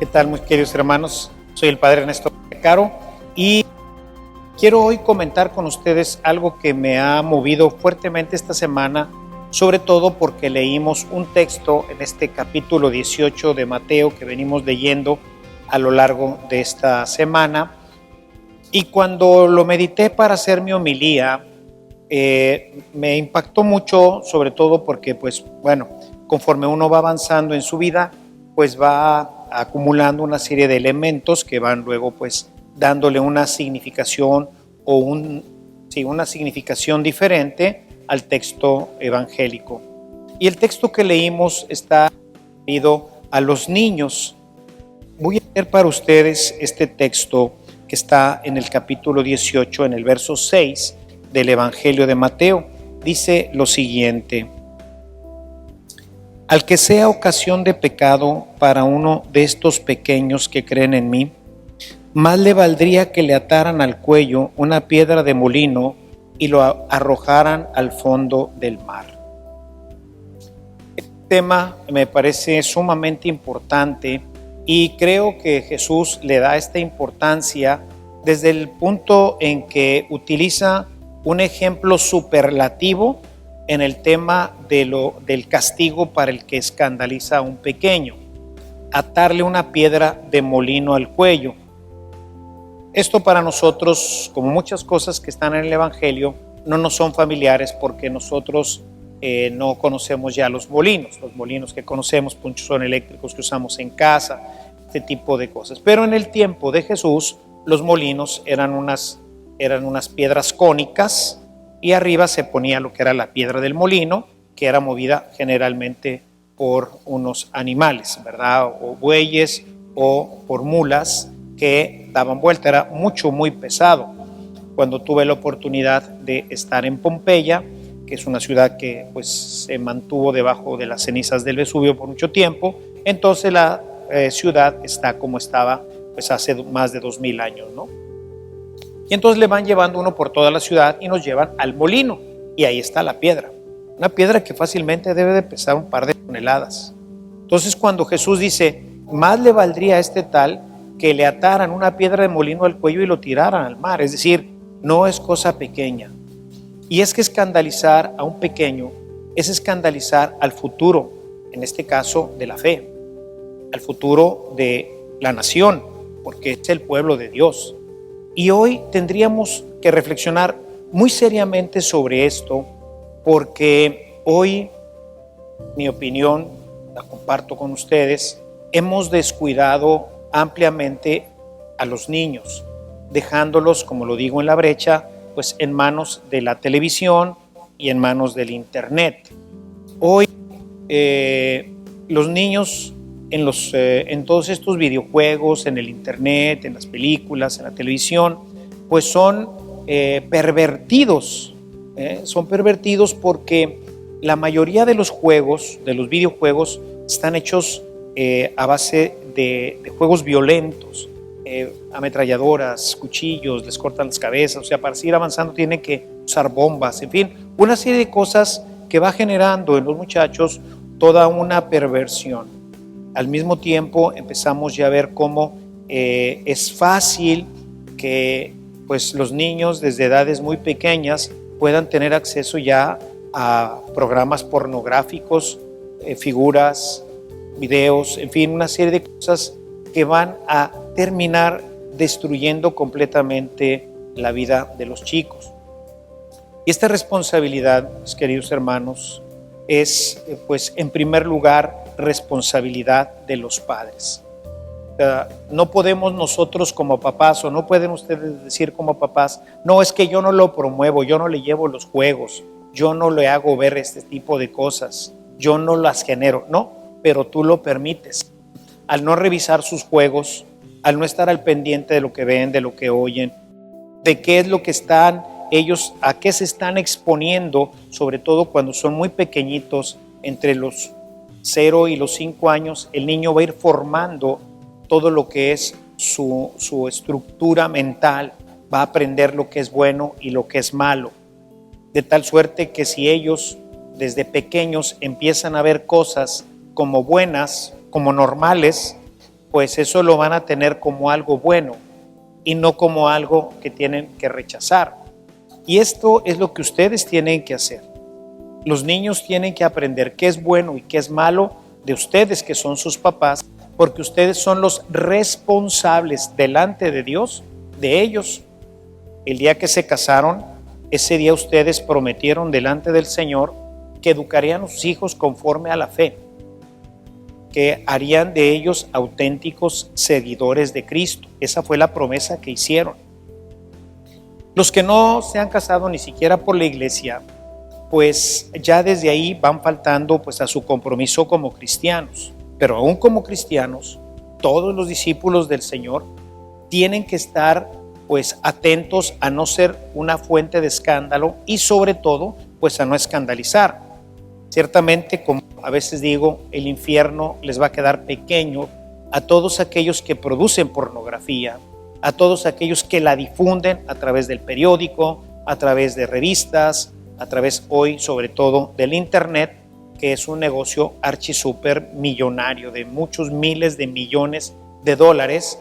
¿Qué tal, mis queridos hermanos? Soy el Padre Ernesto Caro y quiero hoy comentar con ustedes algo que me ha movido fuertemente esta semana, sobre todo porque leímos un texto en este capítulo 18 de Mateo que venimos leyendo a lo largo de esta semana. Y cuando lo medité para hacer mi homilía, me impactó mucho, sobre todo porque, conforme uno va avanzando en su vida, pues va acumulando una serie de elementos que van luego, pues, dándole una significación o una significación diferente al texto evangélico. Y el texto que leímos está referido a los niños. Voy a leer para ustedes este texto que está en el capítulo 18, en el verso 6 del Evangelio de Mateo. Dice lo siguiente: al que sea ocasión de pecado para uno de estos pequeños que creen en mí, más le valdría que le ataran al cuello una piedra de molino y lo arrojaran al fondo del mar. Este tema me parece sumamente importante y creo que Jesús le da esta importancia desde el punto en que utiliza un ejemplo superlativo en el tema del castigo para el que escandaliza a un pequeño: atarle una piedra de molino al cuello. Esto para nosotros, como muchas cosas que están en el Evangelio, no nos son familiares porque nosotros no conocemos ya los molinos. Los molinos que conocemos son eléctricos que usamos en casa, este tipo de cosas. Pero en el tiempo de Jesús, los molinos eran unas piedras cónicas y arriba se ponía lo que era la piedra del molino, que era movida generalmente por unos animales, ¿verdad? O bueyes o por mulas que daban vuelta. Era muy pesado. Cuando tuve la oportunidad de estar en Pompeya, que es una ciudad que pues se mantuvo debajo de las cenizas del Vesubio por mucho tiempo, entonces la ciudad está como estaba pues hace más de 2000 años, ¿no? Y entonces le van llevando uno por toda la ciudad y nos llevan al molino, y ahí está la piedra, una piedra que fácilmente debe de pesar un par de toneladas. Entonces, cuando Jesús dice, más le valdría a este tal que le ataran una piedra de molino al cuello y lo tiraran al mar, es decir, no es cosa pequeña. Y es que escandalizar a un pequeño es escandalizar al futuro, en este caso de la fe, al futuro de la nación, porque es el pueblo de Dios. Y hoy tendríamos que reflexionar muy seriamente sobre esto, porque hoy, mi opinión, la comparto con ustedes, hemos descuidado ampliamente a los niños, dejándolos, como lo digo en la brecha, pues en manos de la televisión y en manos del internet. Hoy los niños en todos estos videojuegos, en el internet, en las películas, en la televisión, pues son pervertidos. Son pervertidos porque la mayoría de los juegos, de los videojuegos, están hechos a base de juegos violentos, ametralladoras, cuchillos, les cortan las cabezas. O sea, para seguir avanzando tienen que usar bombas, en fin, una serie de cosas que va generando en los muchachos toda una perversión. Al mismo tiempo empezamos ya a ver cómo es fácil que pues, los niños desde edades muy pequeñas puedan tener acceso ya a programas pornográficos, figuras, videos, en fin, una serie de cosas que van a terminar destruyendo completamente la vida de los chicos. Y esta responsabilidad, mis queridos hermanos, es, pues, en primer lugar, responsabilidad de los padres. No podemos nosotros como papás, o no pueden ustedes decir como papás, no, es que yo no lo promuevo, yo no le llevo los juegos, yo no le hago ver este tipo de cosas, yo no las genero. No, pero tú lo permites. Al no revisar sus juegos, al no estar al pendiente de lo que ven, de lo que oyen, de qué es lo que están ellos, a qué se están exponiendo, sobre todo cuando son muy pequeñitos, entre los 0 y los 5 años, el niño va a ir formando todo lo que es su estructura mental, va a aprender lo que es bueno y lo que es malo, de tal suerte que si ellos desde pequeños empiezan a ver cosas como buenas, como normales, pues eso lo van a tener como algo bueno y no como algo que tienen que rechazar. Y esto es lo que ustedes tienen que hacer. Los niños tienen que aprender qué es bueno y qué es malo de ustedes, que son sus papás, porque ustedes son los responsables delante de Dios de ellos. El día que se casaron, ese día ustedes prometieron delante del Señor que educarían a sus hijos conforme a la fe, que harían de ellos auténticos seguidores de Cristo. Esa fue la promesa que hicieron. Los que no se han casado ni siquiera por la iglesia, pues ya desde ahí van faltando pues a su compromiso como cristianos. Pero aún como cristianos, todos los discípulos del Señor tienen que estar pues atentos a no ser una fuente de escándalo y sobre todo pues a no escandalizar. Ciertamente, como a veces digo, el infierno les va a quedar pequeño a todos aquellos que producen pornografía, a todos aquellos que la difunden a través del periódico, a través de revistas, a través hoy sobre todo del internet, que es un negocio archisuper millonario de muchos miles de millones de dólares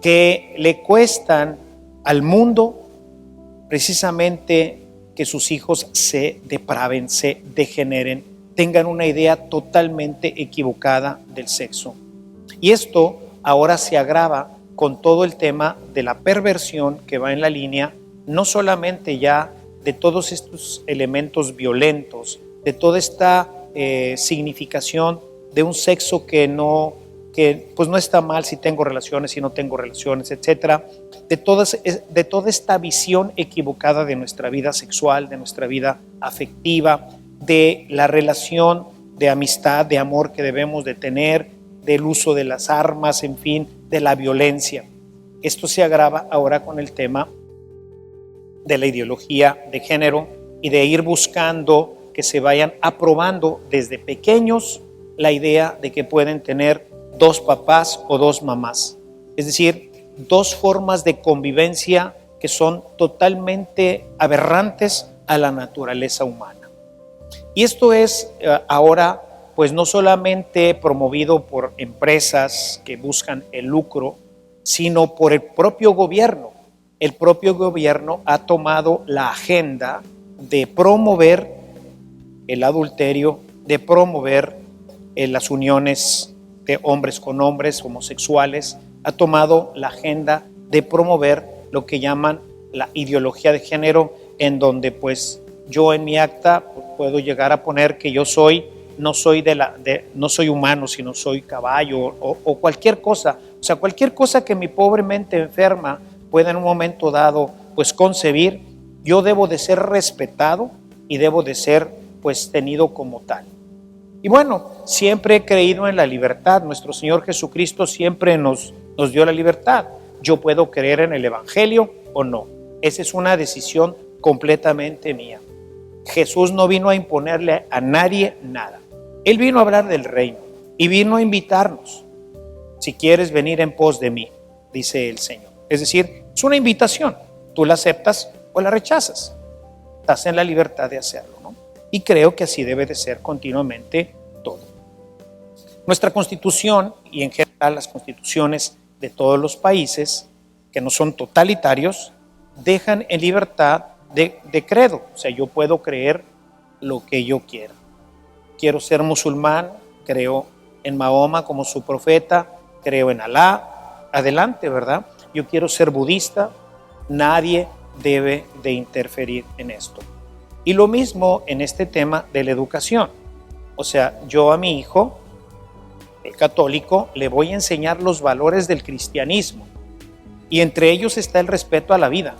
que le cuestan al mundo precisamente que sus hijos se depraven, se degeneren, tengan una idea totalmente equivocada del sexo. Y esto ahora se agrava con todo el tema de la perversión que va en la línea, no solamente ya de todos estos elementos violentos, de toda esta significación de un sexo que pues no está mal si tengo relaciones, si no tengo relaciones, etcétera, de toda esta visión equivocada de nuestra vida sexual, de nuestra vida afectiva, de la relación de amistad, de amor que debemos de tener, del uso de las armas, en fin, de la violencia. Esto se agrava ahora con el tema de la ideología de género y de ir buscando que se vayan aprobando desde pequeños la idea de que pueden tener dos papás o dos mamás. Es decir, dos formas de convivencia que son totalmente aberrantes a la naturaleza humana. Y esto es ahora pues no solamente promovido por empresas que buscan el lucro, sino por el propio gobierno. El propio gobierno ha tomado la agenda de promover el adulterio, de promover las uniones de hombres con hombres, homosexuales, ha tomado la agenda de promover lo que llaman la ideología de género, en donde pues yo en mi acta puedo llegar a poner que yo no soy humano, sino soy caballo o cualquier cosa. O sea, cualquier cosa que mi pobre mente enferma pueda en un momento dado pues concebir, yo debo de ser respetado y debo de ser pues tenido como tal. Y bueno, siempre he creído en la libertad. Nuestro Señor Jesucristo siempre nos dio la libertad. Yo puedo creer en el Evangelio o no. Esa es una decisión completamente mía. Jesús no vino a imponerle a nadie nada. Él vino a hablar del reino y vino a invitarnos. Si quieres venir en pos de mí, dice el Señor. Es decir, es una invitación. Tú la aceptas o la rechazas. Estás en la libertad de hacerlo, ¿no? Y creo que así debe de ser continuamente todo. Nuestra Constitución y en general las constituciones de todos los países que no son totalitarios dejan en libertad de credo. O sea, yo puedo creer lo que yo quiera. Quiero ser musulmán, creo en Mahoma como su profeta, creo en Alá, adelante, ¿verdad? Yo quiero ser budista, nadie debe de interferir en esto. Y lo mismo en este tema de la educación. O sea, yo a mi hijo, el católico, le voy a enseñar los valores del cristianismo. Y entre ellos está el respeto a la vida.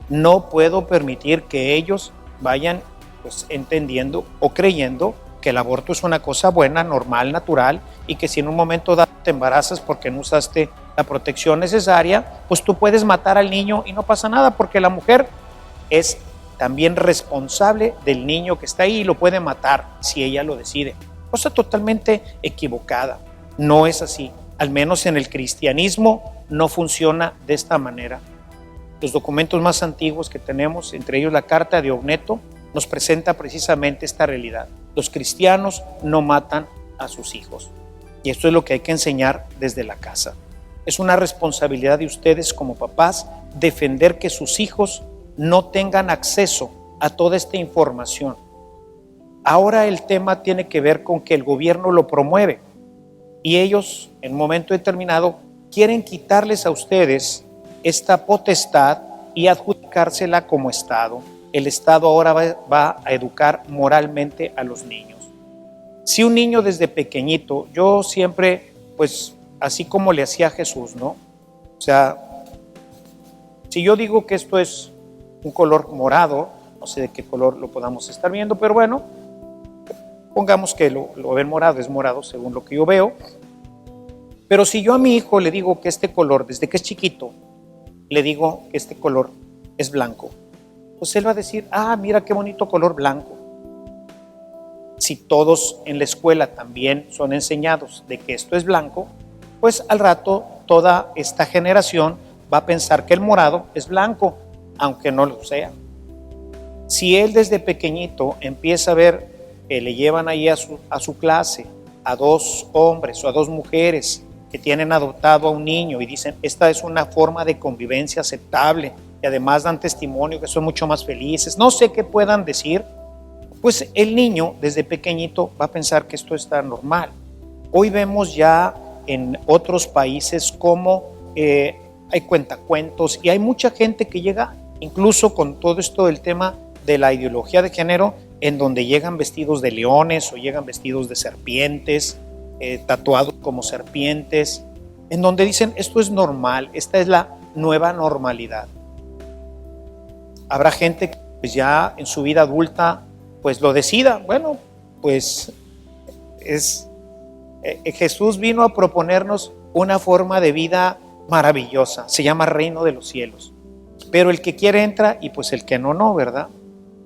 No puedo permitir que ellos vayan pues entendiendo o creyendo que el aborto es una cosa buena, normal, natural, y que si en un momento dado te embarazas porque no usaste la protección necesaria, pues tú puedes matar al niño y no pasa nada, porque la mujer es también responsable del niño que está ahí y lo puede matar si ella lo decide. Cosa totalmente equivocada. No es así. Al menos en el cristianismo no funciona de esta manera. Los documentos más antiguos que tenemos, entre ellos la Carta de Ogneto, nos presenta precisamente esta realidad. Los cristianos no matan a sus hijos. Y esto es lo que hay que enseñar desde la casa. Es una responsabilidad de ustedes como papás defender que sus hijos no tengan acceso a toda esta información. Ahora el tema tiene que ver con que el gobierno lo promueve y ellos en un momento determinado quieren quitarles a ustedes esta potestad y adjudicársela como Estado. El Estado ahora va a educar moralmente a los niños. Si un niño desde pequeñito, yo siempre, pues así como le hacía a Jesús, ¿no? O sea, si yo digo que esto es un color morado, no sé de qué color lo podamos estar viendo, pero bueno, pongamos que lo ven morado, es morado según lo que yo veo. Pero si yo a mi hijo le digo que este color, desde que es chiquito, le digo que este color es blanco, pues él va a decir, ah, mira qué bonito color blanco. Si todos en la escuela también son enseñados de que esto es blanco, pues al rato toda esta generación va a pensar que el morado es blanco, aunque no lo sea. Si él desde pequeñito empieza a ver que le llevan ahí a su clase a dos hombres o a dos mujeres que tienen adoptado a un niño y dicen, esta es una forma de convivencia aceptable y además dan testimonio que son mucho más felices, no sé qué puedan decir, pues el niño desde pequeñito va a pensar que esto está normal. Hoy vemos ya en otros países cómo hay cuentacuentos y hay mucha gente que llega incluso con todo esto del tema de la ideología de género, en donde llegan vestidos de leones o llegan vestidos de serpientes, tatuados como serpientes, en donde dicen esto es normal, esta es la nueva normalidad. Habrá gente que pues ya en su vida adulta pues lo decida. Bueno, pues Jesús vino a proponernos una forma de vida maravillosa, se llama reino de los cielos, pero el que quiere entra y pues el que no, no, ¿verdad?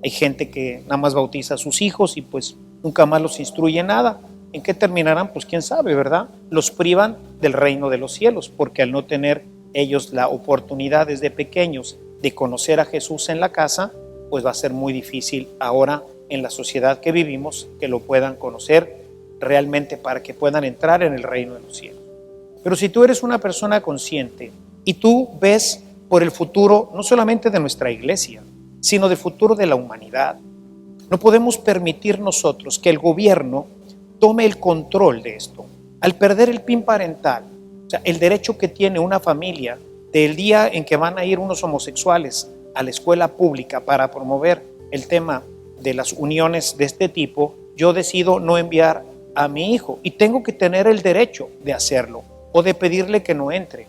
Hay gente que nada más bautiza a sus hijos y pues nunca más los instruye nada. ¿En qué terminarán? Pues quién sabe, ¿verdad? Los privan del reino de los cielos, porque al no tener ellos la oportunidad desde pequeños de conocer a Jesús en la casa, pues va a ser muy difícil ahora en la sociedad que vivimos que lo puedan conocer realmente para que puedan entrar en el reino de los cielos. Pero si tú eres una persona consciente y tú ves por el futuro no solamente de nuestra iglesia, sino del futuro de la humanidad, no podemos permitir nosotros que el gobierno tome el control de esto. Al perder el PIN parental, o sea, el derecho que tiene una familia del día en que van a ir unos homosexuales a la escuela pública para promover el tema de las uniones de este tipo, yo decido no enviar a mi hijo y tengo que tener el derecho de hacerlo o de pedirle que no entre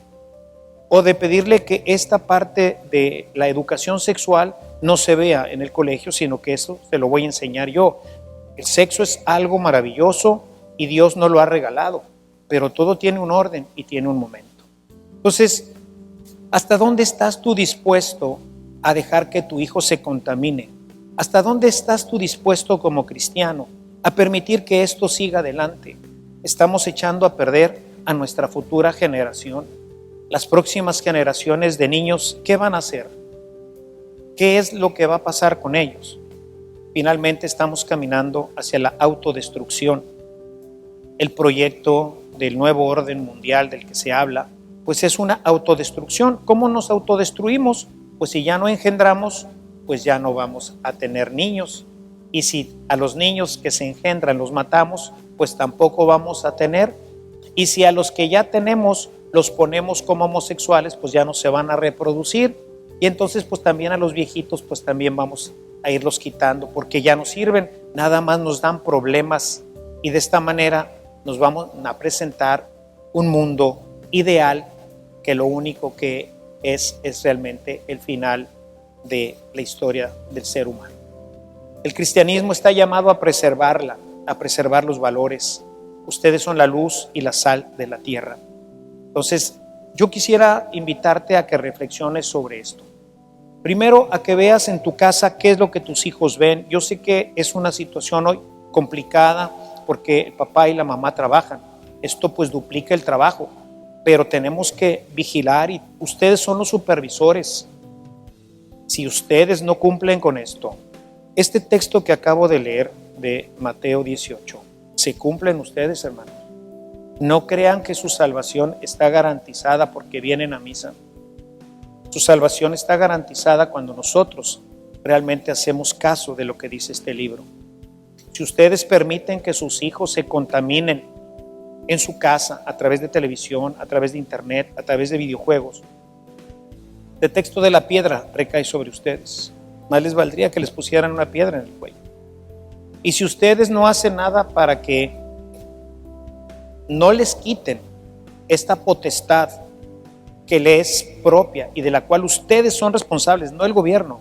o de pedirle que esta parte de la educación sexual no se vea en el colegio, sino que eso se lo voy a enseñar yo. El sexo es algo maravilloso y Dios nos lo ha regalado, pero todo tiene un orden y tiene un momento. Entonces, ¿hasta dónde estás tú dispuesto a dejar que tu hijo se contamine? ¿Hasta dónde estás tú dispuesto como cristiano a permitir que esto siga adelante? Estamos echando a perder a nuestra futura generación. Las próximas generaciones de niños, ¿qué van a hacer? ¿Qué es lo que va a pasar con ellos? Finalmente estamos caminando hacia la autodestrucción. El proyecto del nuevo orden mundial del que se habla, pues es una autodestrucción. ¿Cómo nos autodestruimos? Pues si ya no engendramos, pues ya no vamos a tener niños. Y si a los niños que se engendran los matamos, pues tampoco vamos a tener. Y si a los que ya tenemos los ponemos como homosexuales, pues ya no se van a reproducir. Y entonces pues también a los viejitos pues también vamos a irlos quitando porque ya no sirven, nada más nos dan problemas y de esta manera nos vamos a presentar un mundo ideal que lo único que es realmente el final de la historia del ser humano. El cristianismo está llamado a preservarla, a preservar los valores. Ustedes son la luz y la sal de la tierra. Entonces, yo quisiera invitarte a que reflexiones sobre esto. Primero, a que veas en tu casa qué es lo que tus hijos ven. Yo sé que es una situación hoy complicada porque el papá y la mamá trabajan. Esto pues duplica el trabajo, pero tenemos que vigilar y ustedes son los supervisores. Si ustedes no cumplen con esto, este texto que acabo de leer de Mateo 18, ¿se cumplen ustedes, hermanos? No crean que su salvación está garantizada porque vienen a misa. Su salvación está garantizada cuando nosotros realmente hacemos caso de lo que dice este libro. Si ustedes permiten que sus hijos se contaminen en su casa, a través de televisión, a través de internet, a través de videojuegos, el texto de la piedra recae sobre ustedes. Más les valdría que les pusieran una piedra en el cuello. Y si ustedes no hacen nada para que no les quiten esta potestad que les es propia y de la cual ustedes son responsables, no el gobierno.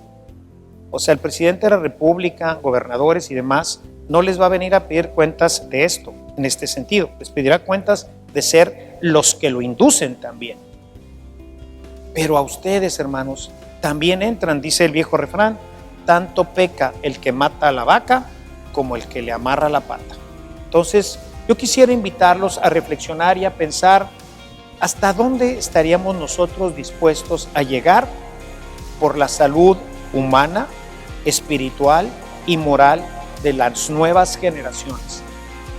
O sea, el presidente de la República, gobernadores y demás, no les va a venir a pedir cuentas de esto, en este sentido. Les pedirá cuentas de ser los que lo inducen también. Pero a ustedes, hermanos, también entran, dice el viejo refrán, tanto peca el que mata a la vaca como el que le amarra la pata. Entonces, yo quisiera invitarlos a reflexionar y a pensar hasta dónde estaríamos nosotros dispuestos a llegar por la salud humana, espiritual y moral de las nuevas generaciones,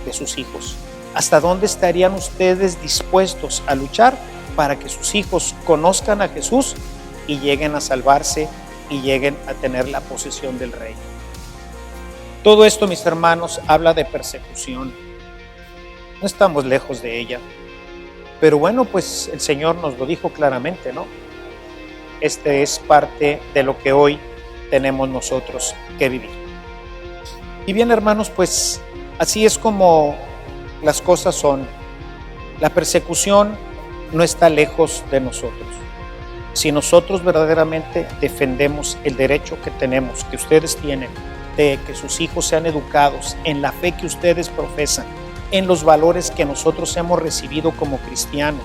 de sus hijos. ¿Hasta dónde estarían ustedes dispuestos a luchar para que sus hijos conozcan a Jesús y lleguen a salvarse y lleguen a tener la posesión del reino? Todo esto, mis hermanos, habla de persecución. No estamos lejos de ella. Pero bueno, pues el Señor nos lo dijo claramente, ¿no? Este es parte de lo que hoy tenemos nosotros que vivir. Y bien, hermanos, pues así es como las cosas son. La persecución no está lejos de nosotros. Si nosotros verdaderamente defendemos el derecho que tenemos, que ustedes tienen, de que sus hijos sean educados en la fe que ustedes profesan, en los valores que nosotros hemos recibido como cristianos,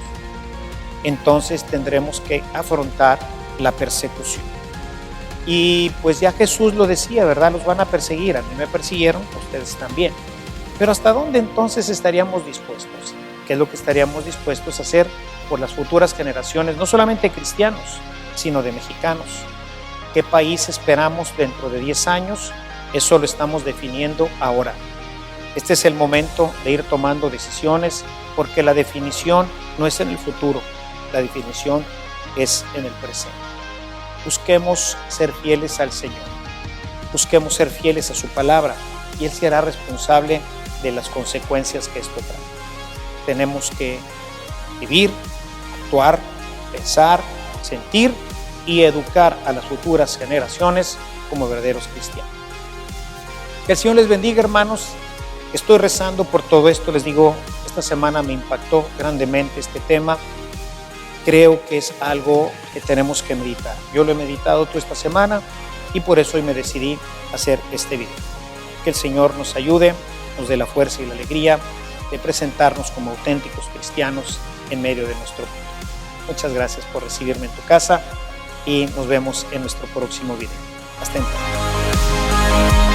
entonces tendremos que afrontar la persecución. Y pues ya Jesús lo decía, ¿verdad? Los van a perseguir, a mí me persiguieron, ustedes también. Pero ¿hasta dónde entonces estaríamos dispuestos? ¿Qué es lo que estaríamos dispuestos a hacer por las futuras generaciones, no solamente cristianos, sino de mexicanos? ¿Qué país esperamos dentro de 10 años? Eso lo estamos definiendo ahora. Este es el momento de ir tomando decisiones, porque la definición no es en el futuro, la definición es en el presente. Busquemos ser fieles al Señor, busquemos ser fieles a su palabra y Él será responsable de las consecuencias que esto trae. Tenemos que vivir, actuar, pensar, sentir y educar a las futuras generaciones como verdaderos cristianos. Que el Señor les bendiga, hermanos. Estoy rezando por todo esto, les digo, esta semana me impactó grandemente este tema. Creo que es algo que tenemos que meditar. Yo lo he meditado toda esta semana y por eso hoy me decidí hacer este video. Que el Señor nos ayude, nos dé la fuerza y la alegría de presentarnos como auténticos cristianos en medio de nuestro mundo. Muchas gracias por recibirme en tu casa y nos vemos en nuestro próximo video. Hasta entonces.